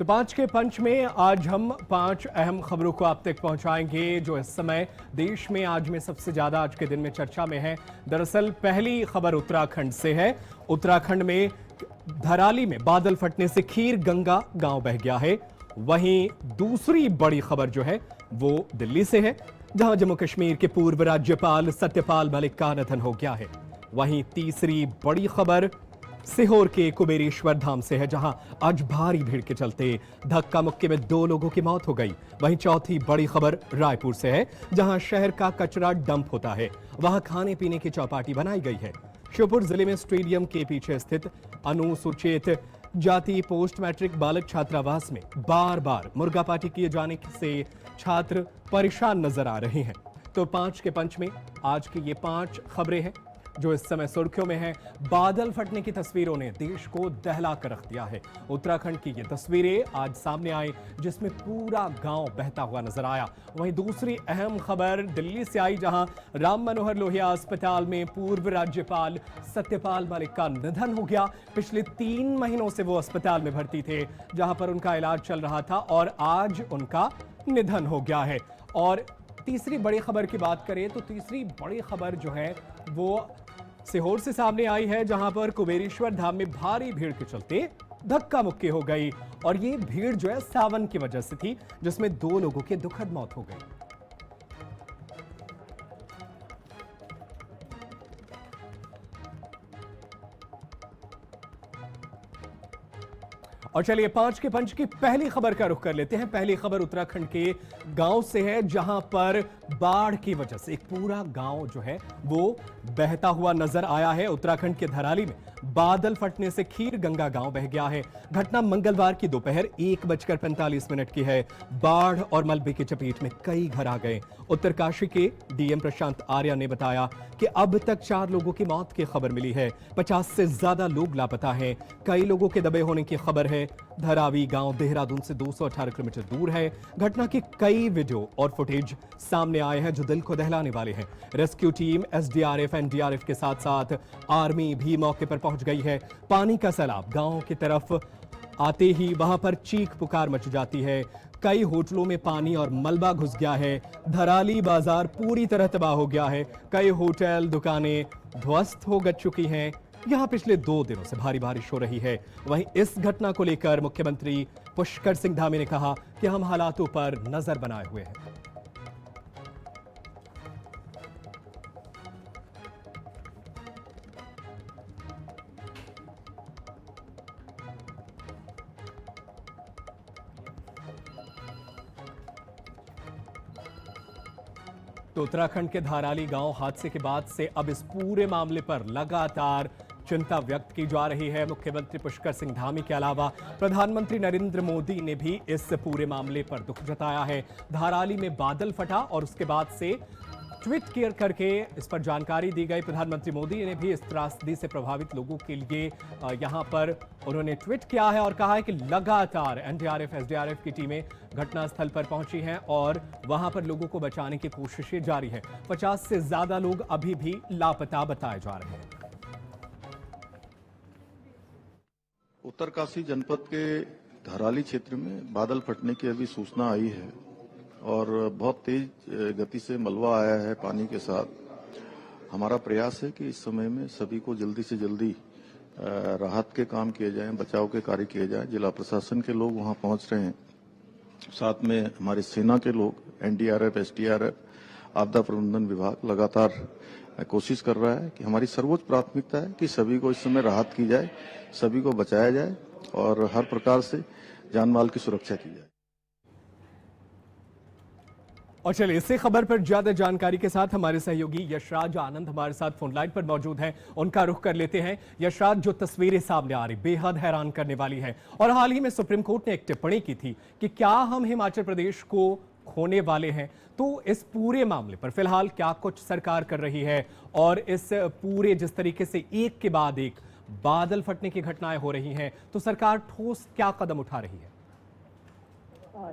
तो पांच के पंच में आज हम 5 अहम खबरों को आप तक पहुंचाएंगे जो इस समय देश में आज में सबसे ज्यादा आज के दिन में चर्चा में है। दरअसल पहली खबर उत्तराखंड से है। उत्तराखंड में धराली में बादल फटने से खीर गंगा गांव बह गया है। वहीं दूसरी बड़ी खबर जो है वो दिल्ली से है, जहां जम्मू कश्मीर के पूर्व राज्यपाल सत्यपाल मलिक का निधन हो गया है। वहीं तीसरी बड़ी खबर सीहोर के कुबेरेश्वर धाम से है, जहां आज भारी भीड़ के चलते धक्का मुक्के में 2 लोगों की मौत हो गई। वहीं चौथी बड़ी खबर रायपुर से है, जहां शहर का कचरा डंप होता है, वहां खाने पीने की चौपाटी बनाई गई है। श्योपुर जिले में स्टेडियम के पीछे स्थित अनुसूचित जाति पोस्ट मैट्रिक बालक छात्रावास में बार बार मुर्गा पार्टी किए जाने से छात्र परेशान नजर आ रहे हैं। तो 5 के पंच में आज की ये 5 खबरें हैं जो इस समय सुर्खियों में है। बादल फटने की तस्वीरों ने देश को दहला कर रख दिया है। उत्तराखंड की ये तस्वीरें आज सामने आई जिसमें पूरा गांव बहता हुआ नजर आया। वहीं दूसरी अहम खबर दिल्ली से आई, जहां राम मनोहर लोहिया अस्पताल में पूर्व राज्यपाल सत्यपाल मलिक का निधन हो गया। पिछले 3 महीनों से वो अस्पताल में भर्ती थे, जहां पर उनका इलाज चल रहा था और आज उनका निधन हो गया है। और तीसरी बड़ी खबर की बात करें तो तीसरी बड़ी खबर जो है वो सीहोर से सामने आई है, जहां पर कुबेरेश्वर धाम में भारी भीड़ के चलते धक्का मुक्की हो गई। और ये भीड़ जो है सावन की वजह से थी, जिसमें 2 लोगों की दुखद मौत हो गई। और चलिए 5 के पंच की पहली खबर का रुख कर लेते हैं। पहली खबर उत्तराखंड के गांव से है, जहां पर बाढ़ की वजह से एक पूरा गांव जो है वो बहता हुआ नजर आया है। उत्तराखंड के धराली में बादल फटने से खीर गंगा गांव बह गया है। घटना मंगलवार की दोपहर 1:45 की है। बाढ़ और मलबे की चपेट में कई घर आ गए। उत्तरकाशी के डीएम प्रशांत आर्या ने बताया कि अब तक 4 लोगों की मौत की खबर मिली है। 50 से ज्यादा लोग लापता हैं। कई लोगों के दबे होने की खबर है। धरावी गांव देहरादून से 218 किलोमीटर दूर है। घटना के कई वीडियो और फुटेज सामने आए हैं जो दिल को दहलाने वाले हैं। रेस्क्यू टीम एसडीआरएफ एनडीआरएफ के साथ साथ आर्मी भी मौके पर पहुंच गई है। पानी का सैलाब गांव की तरफ आते ही वहां पर चीख पुकार मच जाती है। कई होटलों में पानी और मलबा घुस गया है। धराली बाजार पूरी तरह तबाह हो गया है। कई होटल दुकानें ध्वस्त हो चुकी हैं। यहां पिछले 2 दिनों से भारी बारिश हो रही है। वहीं इस घटना को लेकर मुख्यमंत्री पुष्कर सिंह धामी ने कहा कि हम हालातों पर नजर बनाए हुए हैं। तो उत्तराखंड के धाराली गांव हादसे के बाद से अब इस पूरे मामले पर लगातार चिंता व्यक्त की जा रही है। मुख्यमंत्री पुष्कर सिंह धामी के अलावा प्रधानमंत्री नरेंद्र मोदी ने भी इस पूरे मामले पर दुख जताया है। धाराली में बादल फटा और उसके बाद से ट्वीट करके इस पर जानकारी दी गई। प्रधानमंत्री मोदी ने भी इस त्रासदी से प्रभावित लोगों के लिए यहां पर उन्होंने ट्वीट किया है और कहा है कि लगातार एनडीआरएफ एसडीआरएफ की टीमें घटनास्थल पर पहुंची हैं और वहां पर लोगों को बचाने की कोशिशें जारी है। 50 से ज्यादा लोग अभी भी लापता बताए जा रहे हैं। उत्तरकाशी जनपद के धराली क्षेत्र में बादल फटने की अभी सूचना आई है और बहुत तेज गति से मलबा आया है पानी के साथ। हमारा प्रयास है कि इस समय में सभी को जल्दी से जल्दी राहत के काम किए जाएं, बचाव के कार्य किए जाएं। जिला प्रशासन के लोग वहां पहुंच रहे हैं, साथ में हमारे सेना के लोग, एनडीआरएफ एसडीआरएफ, आपदा प्रबंधन विभाग लगातार कोशिश कर रहा है कि हमारी सर्वोच्च प्राथमिकता है कि सभी को इस समय राहत की जाए, सभी को बचाया जाए और हर प्रकार से जान माल की सुरक्षा की जाए। और चलिए इसी खबर पर ज्यादा जानकारी के साथ हमारे सहयोगी यशराज आनंद हमारे साथ फोन लाइन पर मौजूद हैं। उनका रुख कर लेते हैं। यशराज, जो तस्वीरें सामने आ रही बेहद हैरान करने वाली है और हाल ही में सुप्रीम कोर्ट ने एक टिप्पणी की थी कि क्या हम हिमाचल प्रदेश को खोने वाले हैं। तो इस पूरे मामले पर फिलहाल क्या कुछ सरकार कर रही है और इस पूरे जिस तरीके से एक के बाद एक बादल फटने की घटनाएं हो रही हैं, तो सरकार ठोस क्या कदम उठा रही है?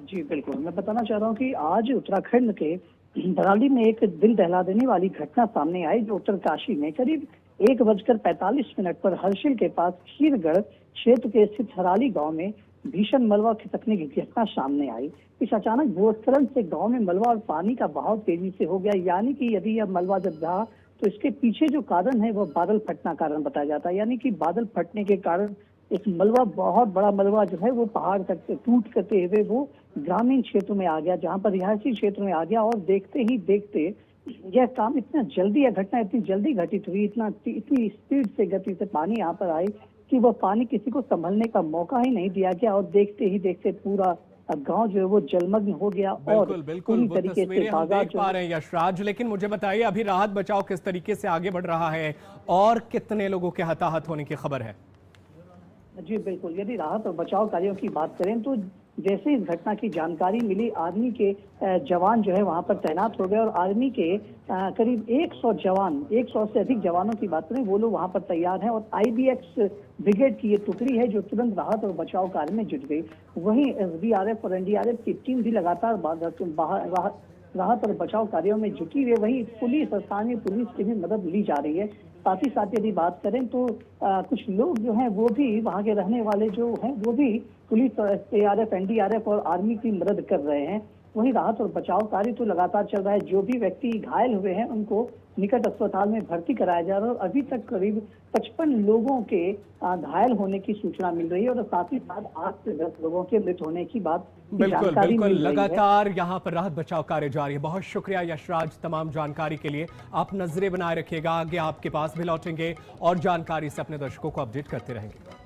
जी बिल्कुल, मैं बताना चाह रहा हूँ कि आज उत्तराखंड के धराली में एक दिल दहला देने वाली घटना सामने आई, जो उत्तरकाशी में करीब 1:45 पर हर्षिल के पास खीरगढ़ क्षेत्र के स्थित धराली गांव में भीषण मलबा खिसकने की घटना सामने आई। इस अचानक भूस्खलन से गांव में मलबा और पानी का बहाव तेजी से हो गया, यानी कि यदि यह मलबा जब रहा तो इसके पीछे जो कारण है वो बादल फटना कारण बताया जाता है। यानी कि बादल फटने के कारण एक मलबा, बहुत बड़ा मलबा जो है वो पहाड़ तक से टूट करते हुए वो ग्रामीण क्षेत्र में आ गया, जहां पर रिहायशी क्षेत्र में आ गया। और देखते ही देखते यह काम इतना जल्दी, यह घटना इतनी जल्दी घटित हुई, इतनी स्पीड से गति से पानी यहाँ पर आई कि वह पानी किसी को संभलने का मौका ही नहीं दिया गया। और देखते ही देखते पूरा गांव जो है वो जलमग्न हो गया। और बिल्कुल बिल्कुल, पूरी वो तरीके तस्वीरें से हम बाजार देख जो पा रहे हैं यशराज। लेकिन मुझे बताइए, अभी राहत बचाव किस तरीके से आगे बढ़ रहा है और कितने लोगों के हताहत होने की खबर है? जी बिल्कुल, यदि राहत और बचाव कार्यों की बात करें तो जैसे इस घटना की जानकारी मिली, आर्मी के जवान जो है वहां पर तैनात हो गए। और आर्मी के करीब 100 जवान, 100 से अधिक जवानों की बात करें, वो लोग वहां पर तैयार हैं। और IBX ब्रिगेड की ये टुकड़ी है जो तुरंत राहत और बचाव कार्य में जुट गई। वहीं SDRF और NDRF की टीम भी लगातार राहत और बचाव कार्यों में जुटी हुई है। वहीं पुलिस, स्थानीय पुलिस की भी मदद ली जा रही है। साथ ही साथ यदि बात करें तो कुछ लोग जो हैं वो भी, वहां के रहने वाले जो हैं वो भी पुलिस और SDRF, NDRF और आर्मी की मदद कर रहे हैं। वहीं राहत और बचाव कार्य तो लगातार चल रहा है। जो भी व्यक्ति घायल हुए हैं उनको निकट अस्पताल में भर्ती कराया जा रहा है। और अभी तक करीब 55 लोगों के घायल होने की सूचना मिल रही है। और साथ ही साथ 8 से 10 लोगों के मृत होने की बात बिल्कुल जानकारी बिल्कुल, मिल रही है। लगातार यहाँ पर राहत बचाव कार्य जारी है। बहुत शुक्रिया यशराज तमाम जानकारी के लिए। आप नजरें बनाए रखिएगा, आगे आपके पास भी लौटेंगे और जानकारी से अपने दर्शकों को अपडेट करते रहेंगे।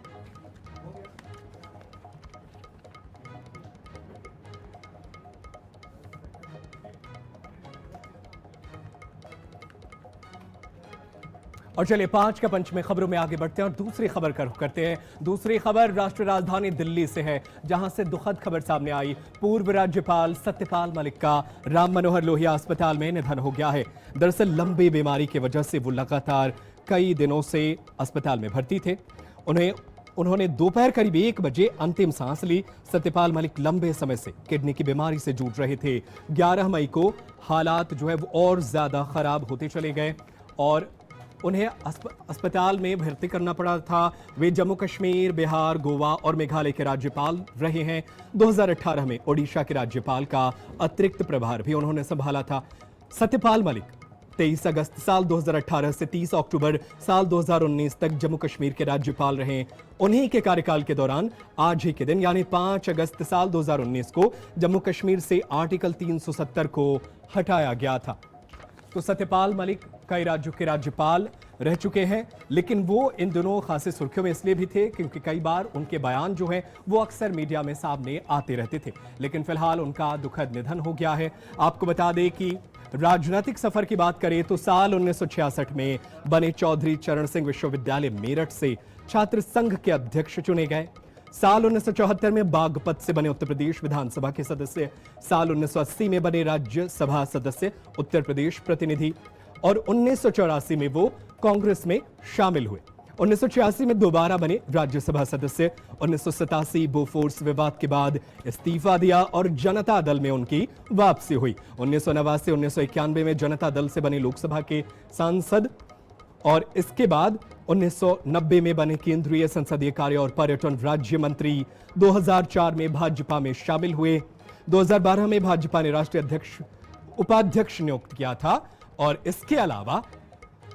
और चलिए 5 का पंच में खबरों में आगे बढ़ते हैं और दूसरी खबर का रुख करते हैं। दूसरी खबर राष्ट्रीय राजधानी दिल्ली से है, जहां से दुखद खबर सामने आई। पूर्व राज्यपाल सत्यपाल मलिक का राम मनोहर लोहिया अस्पताल में निधन हो गया है। दरअसल लंबी बीमारी की वजह से वो लगातार कई दिनों से अस्पताल में भर्ती थे। उन्होंने दोपहर करीब 1 बजे अंतिम सांस ली। सत्यपाल मलिक लंबे समय से किडनी की बीमारी से जूझ रहे थे। 11 मई को हालात जो है वो और ज्यादा खराब होते चले गए और उन्हें अस्पताल में भर्ती करना पड़ा था। वे जम्मू कश्मीर, बिहार, गोवा और मेघालय के राज्यपाल रहे हैं। 2018 में ओडिशा के राज्यपाल का अतिरिक्त प्रभार भी उन्होंने संभाला था। सत्यपाल मलिक 23 अगस्त साल 2018 से 30 अक्टूबर साल 2019 तक जम्मू कश्मीर के राज्यपाल रहे। उन्हीं के कार्यकाल के दौरान आज ही के दिन यानी 5 अगस्त साल 2019 को जम्मू कश्मीर से आर्टिकल 370 को हटाया गया था। तो सत्यपाल मलिक कई राज्यों के राज्यपाल रह चुके हैं, लेकिन वो इन दिनों खासी सुर्खियों में इसलिए भी थे क्योंकि कई बार उनके बयान जो हैं वो अक्सर मीडिया में सामने आते रहते थे। लेकिन फिलहाल उनका दुखद निधन हो गया है। आपको बता दें कि राजनीतिक सफर की बात करें तो साल 1966 में बने चौधरी चरण सिंह विश्वविद्यालय मेरठ से छात्र संघ के अध्यक्ष चुने गए। साल 1974 में बागपत से बने उत्तर प्रदेश विधानसभा के सदस्य। साल 1980 में बने राज्यसभा सदस्य, उत्तर प्रदेश प्रतिनिधि। और 1984 में वो कांग्रेस में शामिल हुए। 1986 में दोबारा बने राज्यसभा सदस्य। 1987 बोफोर्स विवाद के बाद इस्तीफा दिया और जनता दल में उनकी वापसी हुई। 1989-1991 में जनता दल से बने लोकसभा के सांसद और इसके बाद 1990 में बने केंद्रीय संसदीय कार्य और पर्यटन राज्य मंत्री। 2004 में भाजपा में शामिल हुए। 2012 में भाजपा ने राष्ट्रीय उपाध्यक्ष नियुक्त किया था। और इसके अलावा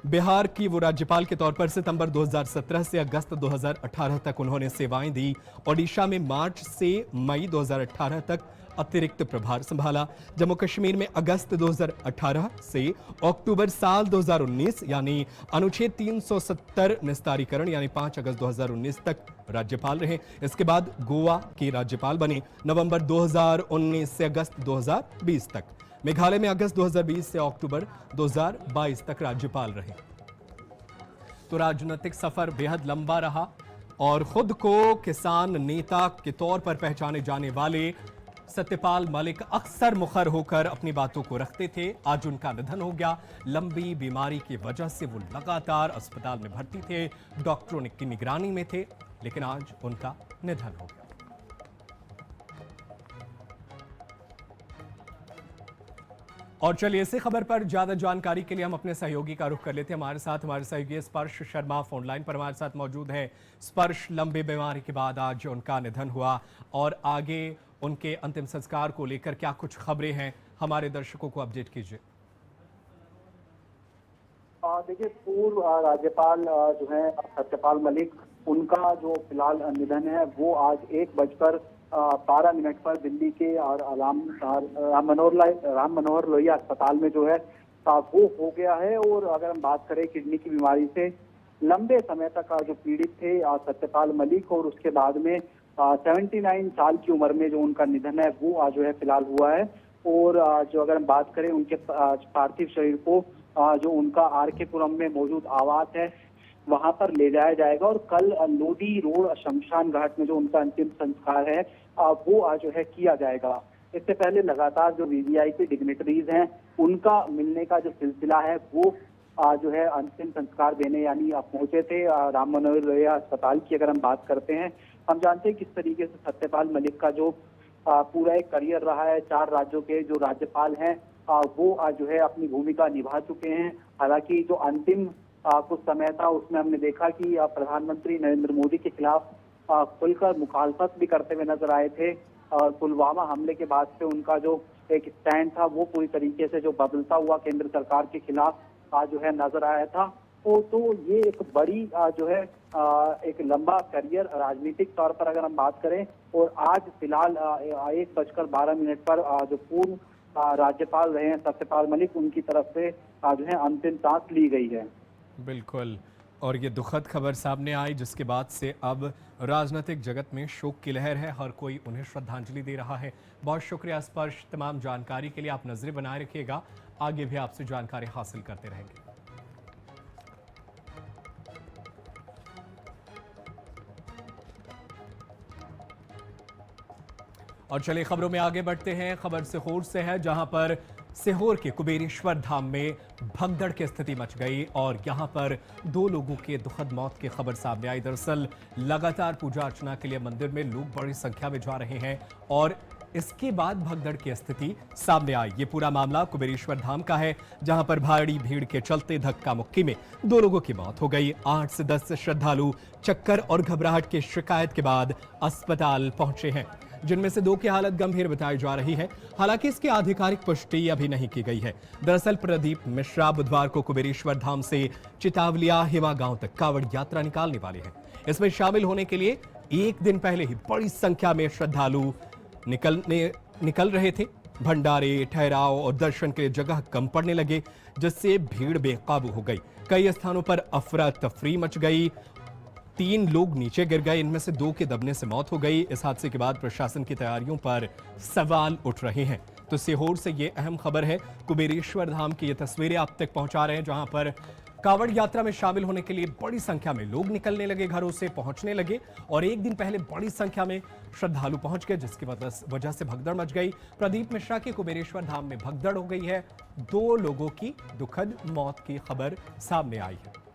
बिहार की वो राज्यपाल के तौर पर सितंबर 2017 से अगस्त 2018 तक उन्होंने सेवाएं दी। ओडिशा में मार्च से मई 2018 तक अतिरिक्त प्रभार संभाला। जम्मू कश्मीर में अगस्त 2018 से अक्टूबर साल 2019 यानी अनुच्छेद 370 निस्तारीकरण यानी 5 अगस्त 2019 तक राज्यपाल रहे। इसके बाद गोवा के राज्यपाल बने नवंबर 2019 से अगस्त 2020 तक। मेघालय में अगस्त 2020 से अक्टूबर 2022 तक राज्यपाल रहे। तो राजनीतिक सफर बेहद लंबा रहा और खुद को किसान नेता के तौर पर पहचाने जाने वाले सत्यपाल मलिक अक्सर मुखर होकर अपनी बातों को रखते थे। आज उनका निधन हो गया। लंबी बीमारी की वजह से वो लगातार अस्पताल में भर्ती थे, डॉक्टरों की निगरानी में थे, लेकिन आज उनका निधन हो गया। और चलिए इसी खबर पर ज्यादा जानकारी के लिए हम अपने सहयोगी का रुख कर लेते हैं। हमारे साथ हमारे सहयोगी स्पर्श शर्मा फोन लाइन पर हमारे साथ मौजूद है। स्पर्श, लंबी बीमारी के बाद आज उनका निधन हुआ और आगे उनके अंतिम संस्कार को लेकर क्या कुछ खबरें हैं, हमारे दर्शकों को अपडेट कीजिए। देखिए, पूर्व राज्यपाल जो है सत्यपाल मलिक, उनका जो फिलहाल निधन है वो आज 1:12 पर दिल्ली के और राम मनोहर लोहिया अस्पताल में जो है वो हो गया है। और अगर हम बात करें किडनी की बीमारी से लंबे समय तक जो पीड़ित थे सत्यपाल मलिक, और उसके बाद में 79 साल की उम्र में जो उनका निधन है वो आज जो है फिलहाल हुआ है। और जो अगर हम बात करें उनके पार्थिव शरीर को जो उनका आर.के.पुरम में मौजूद आवास है वहां पर ले जाया जाएगा और कल लोधी रोड शमशान घाट में जो उनका अंतिम संस्कार है वो आज जो है किया जाएगा। इससे पहले लगातार जो वीवीआईपी डिग्नेटरीज हैं उनका मिलने का जो सिलसिला है वो जो है अंतिम संस्कार देने यानी पहुंचे थे राम मनोहर लोहिया अस्पताल की। अगर हम बात करते हैं, हम जानते हैं किस तरीके से सत्यपाल मलिक का जो पूरा एक करियर रहा है, 4 राज्यों के जो राज्यपाल हैं वो जो है अपनी भूमिका निभा चुके हैं। हालांकि जो अंतिम कुछ समय था उसमें हमने देखा कि प्रधानमंत्री नरेंद्र मोदी के खिलाफ खुलकर मुखालफत भी करते हुए नजर आए थे। पुलवामा हमले के बाद से उनका जो एक स्टैंड था वो पूरी तरीके से जो बदलता हुआ केंद्र सरकार के खिलाफ जो है नजर आया था। तो ये एक बड़ी जो है एक लंबा करियर राजनीतिक तौर पर अगर हम बात करें, और आज फिलहाल 1:12 पर जो पूर्व राज्यपाल रहे हैं सत्यपाल मलिक, उनकी तरफ से जो है अंतिम सांस ली गई है। बिल्कुल, और ये दुखद खबर सामने आई जिसके बाद से अब राजनीतिक जगत में शोक की लहर है, हर कोई उन्हें श्रद्धांजलि दे रहा है। बहुत शुक्रिया स्पर्श, तमाम जानकारी के लिए। आप नजरें बनाए रखिएगा, आगे भी आपसे जानकारी हासिल करते रहेंगे। और चलिए खबरों में आगे बढ़ते हैं। खबर सीहोर से है, जहां पर सीहोर के कुबेरेश्वर धाम में भगदड़ की स्थिति मच गई और यहां पर 2 लोगों के दुखद मौत की खबर सामने आई। दरअसल लगातार पूजा अर्चना के लिए मंदिर में लोग बड़ी संख्या में जा रहे हैं और इसके बाद भगदड़ की स्थिति सामने आई। ये पूरा मामला कुबेरेश्वर धाम का है, जहां पर भारी भीड़ के चलते धक्का मुक्की में 2 लोगों की मौत हो गई। 8 से 10 श्रद्धालु चक्कर और घबराहट की शिकायत के बाद अस्पताल पहुंचे हैं, जिनमें से 2 की हालत गंभीर बताई जा रही है। हालांकि इसकी आधिकारिक पुष्टि अभी नहीं की गई है। दरअसल प्रदीप मिश्रा बुधवार को कुबेरेश्वर धाम से चितावलिया हिवा गांव तक कावड़ यात्रा निकालने वाले हैं। इसमें शामिल होने के लिए एक दिन पहले ही बड़ी संख्या में श्रद्धालु निकल रहे थे। भंडारे, ठहराव और दर्शन के लिए जगह कम पड़ने लगे, जिससे भीड़ बेकाबू हो गई। कई स्थानों पर अफरा तफरी मच गई, 3 लोग नीचे गिर गए, इनमें से 2 के दबने से मौत हो गई। इस हादसे के बाद प्रशासन की तैयारियों पर सवाल उठ रहे हैं। तो सीहोर से ये अहम खबर है। कुबेरेश्वर धाम की ये तस्वीरें आप तक पहुंचा रहे हैं, जहां पर कावड़ यात्रा में शामिल होने के लिए बड़ी संख्या में लोग निकलने लगे, घरों से पहुंचने लगे और एक दिन पहले बड़ी संख्या में श्रद्धालु पहुंच गए, जिसकी वजह से भगदड़ मच गई। प्रदीप मिश्रा के कुबेरेश्वर धाम में भगदड़ हो गई है। 2 लोगों की दुखद मौत की खबर सामने आई है।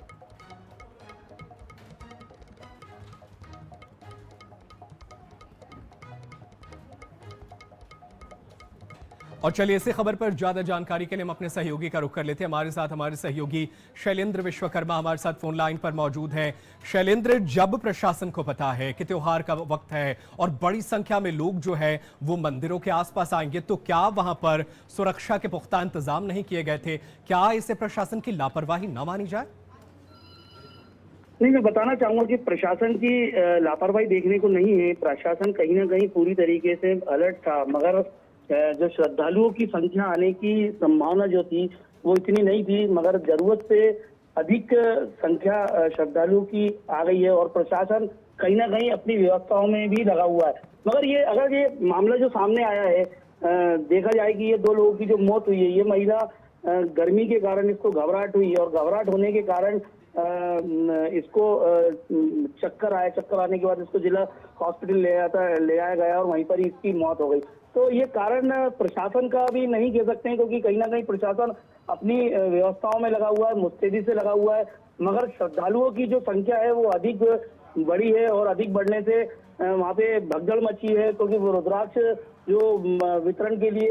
और चलिए इसी खबर पर ज्यादा जानकारी के लिए हम अपने सहयोगी का रुख कर लेते हैं। हमारे साथ हमारे सहयोगी शैलेंद्र विश्वकर्मा हमारे साथ फोन लाइन पर मौजूद हैं। शैलेंद्र, जब प्रशासन को पता है कि त्योहार का वक्त है और बड़ी संख्या में लोग जो है वो मंदिरों के आसपास आएंगे, तो क्या वहां पर सुरक्षा के पुख्ता इंतजाम नहीं किए गए थे? क्या इसे प्रशासन की लापरवाही न मानी जाए? नहीं, मैं बताना चाहूंगा कि प्रशासन की लापरवाही देखने को नहीं है। प्रशासन कहीं ना कहीं पूरी तरीके से अलर्ट था, मगर जो श्रद्धालुओं की संख्या आने की संभावना जो थी वो इतनी नहीं थी, मगर जरूरत से अधिक संख्या श्रद्धालुओं की आ गई है और प्रशासन कहीं ना कहीं अपनी व्यवस्थाओं में भी लगा हुआ है। मगर ये अगर ये मामला जो सामने आया है, देखा जाए कि ये 2 लोगों की जो मौत हुई है, ये महिला गर्मी के कारण इसको घबराहट हुई और घबराहट होने के कारण इसको चक्कर आने के बाद इसको जिला हॉस्पिटल ले आया गया और वहीं पर ही इसकी मौत हो गई। तो ये कारण प्रशासन का भी नहीं कह सकते हैं, क्योंकि कहीं ना कहीं प्रशासन अपनी व्यवस्थाओं में लगा हुआ है, मुस्तैदी से लगा हुआ है, मगर श्रद्धालुओं की जो संख्या है वो अधिक बड़ी है और अधिक बढ़ने से वहाँ पे भगदड़ मची है, क्योंकि वो रुद्राक्ष जो वितरण के लिए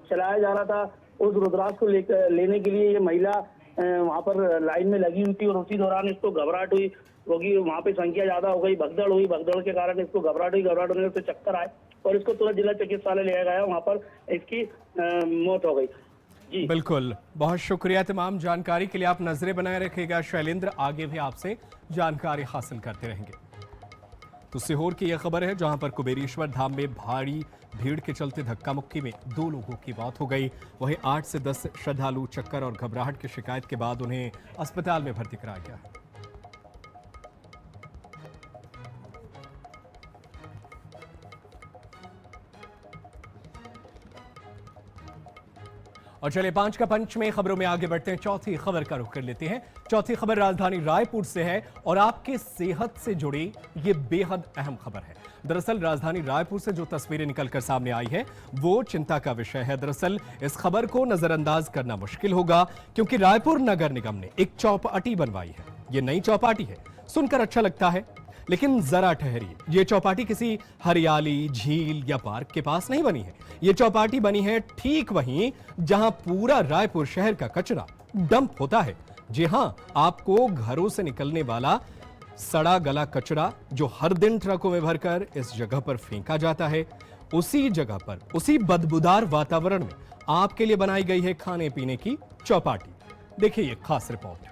चलाया जा रहा था उस रुद्राक्ष को लेने के लिए ये महिला वहां पर लाइन में लगी हुई थी और उसी दौरान इसको घबराहट हुई, क्योंकि वहां पे संख्या ज्यादा हो गई, भगदड़ हुई, भगदड़ के कारण इसको घबराहट हुई, घबराहट होने से चक्कर आए और इसको तुरंत जिला चिकित्सालय ले गया, वहां पर इसकी मौत हो गई। जी बिल्कुल, बहुत शुक्रिया तमाम जानकारी के लिए। आप नजरें बनाए रखिएगा शैलेंद्र, आगे भी आपसे जानकारी हासिल करते रहेंगे। तो सीहोर की यह खबर है जहां पर कुबेरेश्वर धाम में भारी भीड़ के चलते धक्का मुक्की में 2 लोगों की मौत हो गई। वहीं 8 से 10 श्रद्धालु चक्कर और घबराहट की शिकायत के बाद उन्हें अस्पताल में भर्ती कराया गया। और चलिए 5 का पंच में खबरों में आगे बढ़ते हैं। चौथी खबर का रुख कर लेते हैं। चौथी खबर राजधानी रायपुर से है और आपके सेहत से जुड़ी ये बेहद अहम खबर है। दरअसल राजधानी रायपुर से जो तस्वीरें निकलकर सामने आई है वो चिंता का विषय है। दरअसल इस खबर को नजरअंदाज करना मुश्किल होगा क्योंकि रायपुर नगर निगम ने एक चौपाटी बनवाई है। ये नई चौपाटी है, सुनकर अच्छा लगता है, लेकिन जरा ठहरिए, ये चौपाटी किसी हरियाली, झील या पार्क के पास नहीं बनी है। ये चौपाटी बनी है ठीक वहीं जहां पूरा रायपुर शहर का कचरा डंप होता है। जी हां, आपको घरों से निकलने वाला सड़ा गला कचरा जो हर दिन ट्रकों में भरकर इस जगह पर फेंका जाता है, उसी जगह पर, उसी बदबूदार वातावरण में आपके लिए बनाई गई है खाने पीने की चौपाटी। देखिए ये खास रिपोर्ट।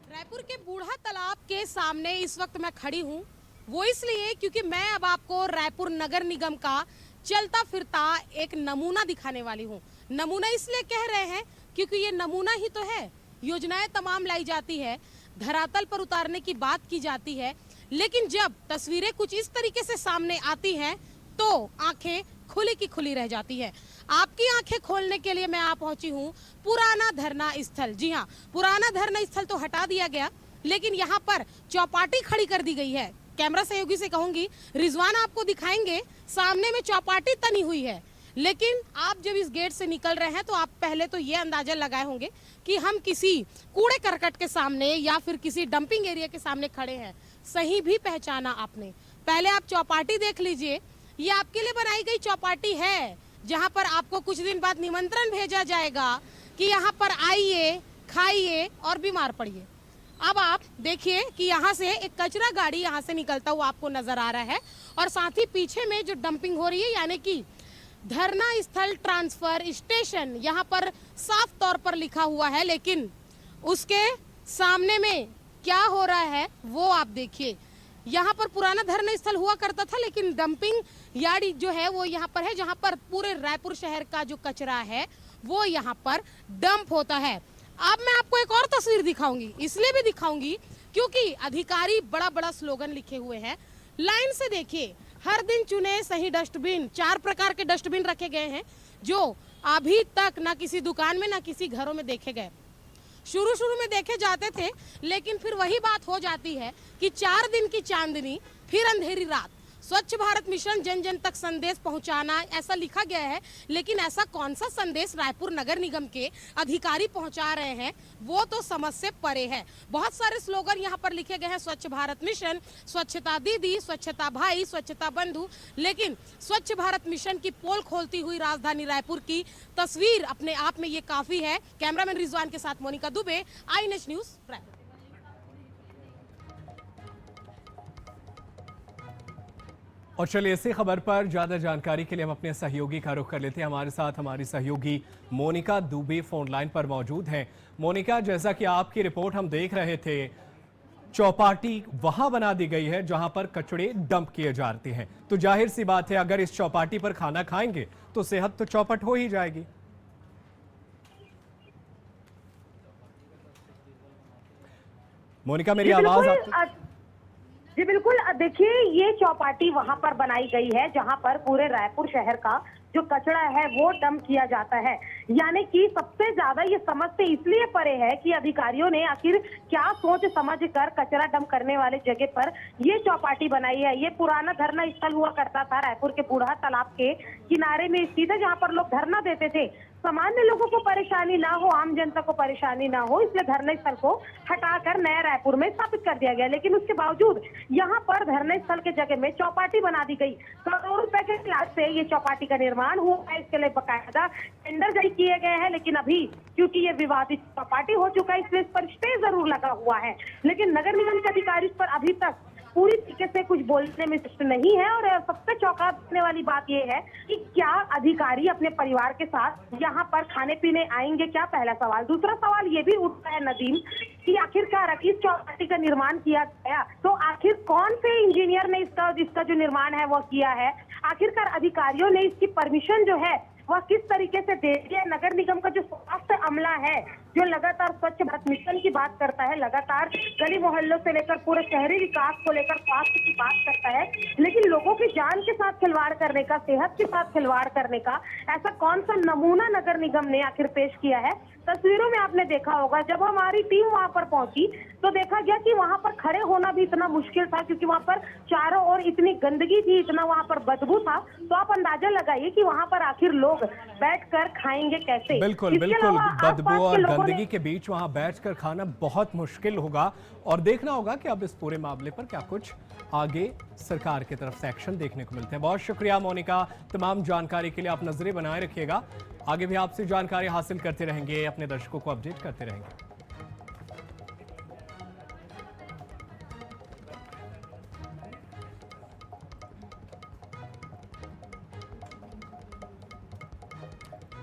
रायपुर के बूढ़ा तालाब के सामने इस वक्त मैं खड़ी हूँ, वो इसलिए क्योंकि मैं अब आपको रायपुर नगर निगम का चलता फिरता एक नमूना दिखाने वाली हूँ। नमूना इसलिए कह रहे हैं क्योंकि ये नमूना ही तो है। योजनाएं तमाम लाई जाती है, धरातल पर उतारने की बात की जाती है, लेकिन जब तस्वीरें कुछ इस तरीके से सामने आती हैं तो आंखें खुली की खुली रह जाती है। आपकी आंखें खोलने के लिए मैं आ पहुंची हूँ पुराना धरना स्थल। जी हाँ, पुराना धरना स्थल तो हटा दिया गया, लेकिन यहाँ पर चौपाटी खड़ी कर दी गई है। कैमरा सहयोगी से कहूंगी, रिजवान आपको दिखाएंगे, सामने में चौपाटी तनी हुई है, लेकिन आप जब इस गेट से निकल रहे हैं तो आप पहले तो ये अंदाजा लगाए होंगे कि हम किसी कूड़े करकट के सामने या फिर किसी डंपिंग एरिया के सामने खड़े हैं। सही भी पहचाना आपने। पहले आप चौपाटी देख लीजिए, ये आपके लिए बनाई गई चौपाटी है, जहां पर आपको कुछ दिन बाद निमंत्रण भेजा जाएगा कि यहाँ पर आइए, खाइए और बीमार पड़िए। अब आप देखिए कि यहाँ से एक कचरा गाड़ी यहाँ से निकलता हुआ आपको नजर आ रहा है और साथ ही पीछे में जो डंपिंग हो रही है, यानी कि धरना स्थल ट्रांसफर स्टेशन यहाँ पर साफ तौर पर लिखा हुआ है, लेकिन उसके सामने में क्या हो रहा है वो आप देखिए। यहाँ पर पुराना धरना स्थल हुआ करता था, लेकिन डंपिंग यार्ड जो है वो यहाँ पर है, जहाँ पर पूरे रायपुर शहर का जो कचरा है वो यहाँ पर डंप होता है। अब मैं आपको एक और तस्वीर दिखाऊंगी, इसलिए भी दिखाऊंगी क्योंकि अधिकारी बड़ा बड़ा स्लोगन लिखे हुए हैं। लाइन से देखिए, हर दिन चुने सही डस्टबिन, 4 प्रकार के डस्टबिन रखे गए हैं जो अभी तक ना किसी दुकान में ना किसी घरों में देखे गए। शुरू में देखे जाते थे, लेकिन फिर वही बात हो जाती है कि 4 दिन की चांदनी फिर अंधेरी रात। स्वच्छ भारत मिशन जन जन तक संदेश पहुंचाना, ऐसा लिखा गया है, लेकिन ऐसा कौन सा संदेश रायपुर नगर निगम के अधिकारी पहुंचा रहे हैं वो तो समझ से परे है। बहुत सारे स्लोगन यहाँ पर लिखे गए हैं, स्वच्छ भारत मिशन, स्वच्छता दीदी, स्वच्छता भाई, स्वच्छता बंधु, लेकिन स्वच्छ भारत मिशन की पोल खोलती हुई राजधानी रायपुर की तस्वीर अपने आप में ये काफी है। कैमरामैन रिजवान के साथ मोनिका दुबे, INH न्यूज रायपुर। और चलिए इसी खबर पर ज्यादा जानकारी के लिए हम अपने सहयोगी का रुख कर लेते हैं। हमारे साथ हमारी सहयोगी मोनिका दुबे फोन लाइन पर मौजूद हैं। मोनिका, जैसा कि आपकी रिपोर्ट हम देख रहे थे, चौपाटी वहां बना दी गई है जहां पर कचड़े डंप किए जाते हैं, तो जाहिर सी बात है अगर इस चौपाटी पर खाना खाएंगे तो सेहत तो चौपट हो ही जाएगी। मोनिका, मेरी आवाज आपको? जी बिल्कुल, देखिए ये चौपाटी वहां पर बनाई गई है जहां पर पूरे रायपुर शहर का जो कचरा है वो डंप किया जाता है। यानी कि सबसे ज्यादा ये समझ से इसलिए परे है कि अधिकारियों ने आखिर क्या सोच समझ कर कचरा डंप करने वाले जगह पर ये चौपाटी बनाई है। ये पुराना धरना स्थल हुआ करता था, रायपुर के बूढ़ा तालाब के किनारे में स्थित है, जहाँ पर लोग धरना देते थे। सामान्य लोगों को परेशानी ना हो, आम जनता को परेशानी ना हो, इसलिए धरना स्थल को हटाकर नया रायपुर में स्थापित कर दिया गया। लेकिन उसके बावजूद यहाँ पर धरना स्थल के जगह में चौपाटी बना दी गई। करोड़ों रुपए के लागत से ये चौपाटी का निर्माण हुआ है। इसके लिए बकायदा टेंडर जारी किए गए हैं, लेकिन अभी क्योंकि ये विवादित चौपाटी हो चुका है, इसलिए इस पर स्टे जरूर लगा हुआ है। लेकिन नगर निगम के अधिकारी इस पर अभी तक पूरी तरीके से कुछ बोलने में सक्षम नहीं है। और सबसे चौंका देने वाली बात यह है कि क्या अधिकारी अपने परिवार के साथ यहाँ पर खाने पीने आएंगे क्या, पहला सवाल। दूसरा सवाल ये भी उठता है नदीम कि आखिरकार इस चौपाटी का निर्माण किया गया तो आखिर कौन से इंजीनियर ने इसका जो निर्माण है वो किया है, आखिरकार अधिकारियों ने इसकी परमिशन जो है वह किस तरीके से दे दिया। नगर निगम का जो स्वास्थ्य अमला है, जो लगातार स्वच्छ भारत मिशन की बात करता है, लगातार गली मोहल्लों से लेकर पूरे शहरी विकास को लेकर स्वास्थ्य की बात करता है, लेकिन लोगों की जान के साथ खिलवाड़ करने का, सेहत के साथ खिलवाड़ करने का ऐसा कौन सा नमूना नगर निगम ने आखिर पेश किया है। तस्वीरों में आपने देखा होगा, जब हमारी टीम वहां पर पहुंची तो देखा गया कि वहां पर खड़े होना भी इतना मुश्किल था, क्योंकि वहां पर चारों ओर इतनी गंदगी थी, इतना वहां पर बदबू था। तो आप अंदाजा लगाइए कि वहां पर आखिर लोग बैठकर खाएंगे कैसे। बिल्कुल बिल्कुल, बदबू और गंदगी के बीच वहां बैठकर खाना बहुत मुश्किल होगा। और देखना होगा कि अब इस पूरे मामले पर क्या कुछ आगे सरकार की तरफ से एक्शन देखने को मिलते हैं। बहुत शुक्रिया मोनिका, तमाम जानकारी के लिए। आप नजरें बनाए रखिएगा, आगे भी आपसे जानकारी हासिल करते रहेंगे, अपने दर्शकों को अपडेट करते रहेंगे।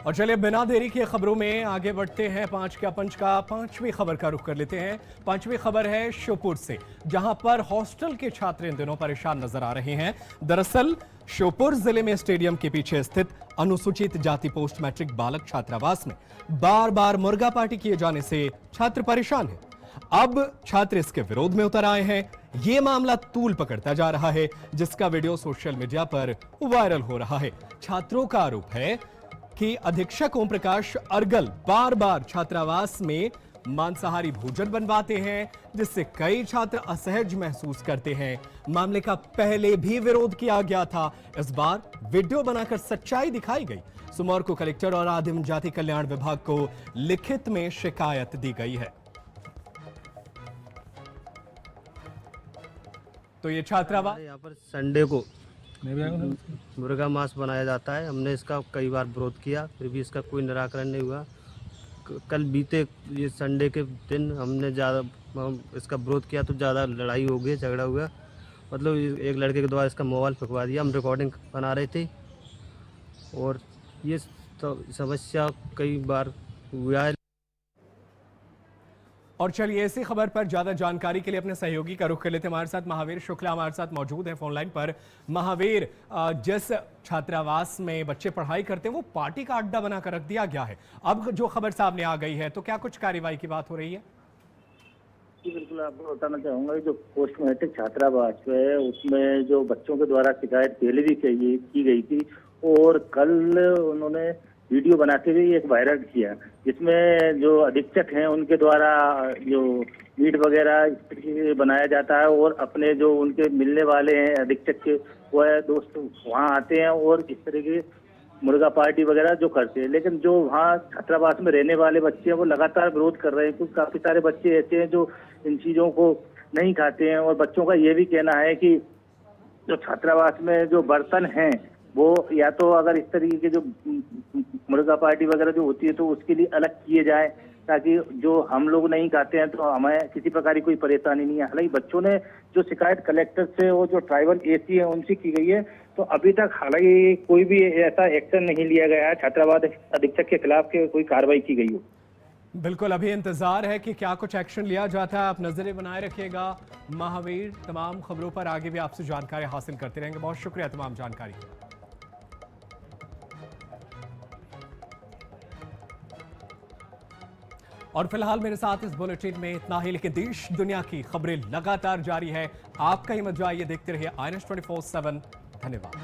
और चलिए बिना देरी के खबरों में आगे बढ़ते हैं। पंच का पांचवी खबर का रुख कर लेते हैं। पांचवी खबर है श्योपुर से, जहां पर हॉस्टल के छात्र इन दिनों परेशान नजर आ रहे हैं। दरअसल श्योपुर जिले में स्टेडियम के पीछे स्थित अनुसूचित जाति पोस्ट मैट्रिक बालक छात्रावास में बार बार मुर्गा पार्टी किए जाने से छात्र परेशान हैं। अब छात्र इसके विरोध में उतर आए हैं। यह मामला तूल पकड़ता जा रहा है, जिसका वीडियो सोशल मीडिया पर वायरल हो रहा है। छात्रों का आरोप है कि अधीक्षक ओम प्रकाश अर्गल बार बार छात्रावास में मांसाहारी भोजन बनवाते हैं, जिससे कई छात्र असहज महसूस करते हैं। मामले का पहले भी विरोध किया गया था, इस बार वीडियो बनाकर सच्चाई दिखाई गई। सोमवार को कलेक्टर और आदिम जाति कल्याण विभाग को लिखित में शिकायत दी गई है। तो ये छात्रावास यहाँ पर संडे को मुर्गा मांस बनाया जाता है। हमने इसका कई बार विरोध किया, फिर भी इसका कोई निराकरण नहीं हुआ। कल बीते ये संडे के दिन हमने इसका विरोध किया तो ज़्यादा लड़ाई हो गई, झगड़ा हुआ। मतलब एक लड़के के द्वारा इसका मोबाइल फेंकवा दिया। हम रिकॉर्डिंग बना रहे थे और ये तो समस्या कई बार हुआ है। और चलिए इसी खबर पर ज्यादा जानकारी के लिए अपने सहयोगी का रुख कर लेते हैं। हमारे साथ महावीर शुक्ला हमारे साथ मौजूद है फोन लाइन पर। महावीर, जिस छात्रावास में बच्चे पढ़ाई करते हैं वो पार्टी का अड्डा बनाकर रख दिया गया है, अब जो खबर सामने आ गई है तो क्या कुछ कार्रवाई की बात हो रही है? जी बिल्कुल, आपको बताना चाहूंगा जो पोस्ट मैट्रिक छात्रावास है उसमें जो बच्चों के द्वारा शिकायत पहले भी की गई थी और कल उन्होंने वीडियो बनाते हुए एक वायरल किया, जिसमें जो अधीक्षक हैं उनके द्वारा जो मीट वगैरह बनाया जाता है और अपने जो उनके मिलने वाले हैं अधीक्षक के वह दोस्त वहाँ आते हैं और इस तरह की मुर्गा पार्टी वगैरह जो करते हैं। लेकिन जो वहाँ छात्रावास में रहने वाले बच्चे हैं वो लगातार विरोध कर रहे हैं, क्योंकि काफी सारे बच्चे ऐसे हैं जो इन चीजों को नहीं खाते हैं। और बच्चों का ये भी कहना है कि जो छात्रावास में जो बर्तन हैं वो या तो अगर इस तरीके के जो मुर्गा पार्टी वगैरह जो होती है तो उसके लिए अलग किए जाए, ताकि जो हम लोग नहीं खाते हैं तो हमें किसी प्रकार की कोई परेशानी नहीं है। हालांकि बच्चों ने जो शिकायत कलेक्टर से और जो ट्राइबल एसी है उनसे की गई है, तो अभी तक हालांकि कोई भी ऐसा एक्शन नहीं लिया गया है, छात्रावास अधीक्षक के खिलाफ कोई कार्रवाई की गई हो। बिल्कुल, अभी इंतजार है कि क्या कुछ एक्शन लिया जाता है। आप नजरें बनाए रखिएगा महावीर, तमाम खबरों पर आगे भी आपसे जानकारी हासिल करते रहेंगे। बहुत शुक्रिया तमाम जानकारी। और फिलहाल मेरे साथ इस बुलेटिन में इतना ही, लेकिन देश दुनिया की खबरें लगातार जारी है। आपका ही मत जाइए, देखते रहिए INS 24/7। धन्यवाद।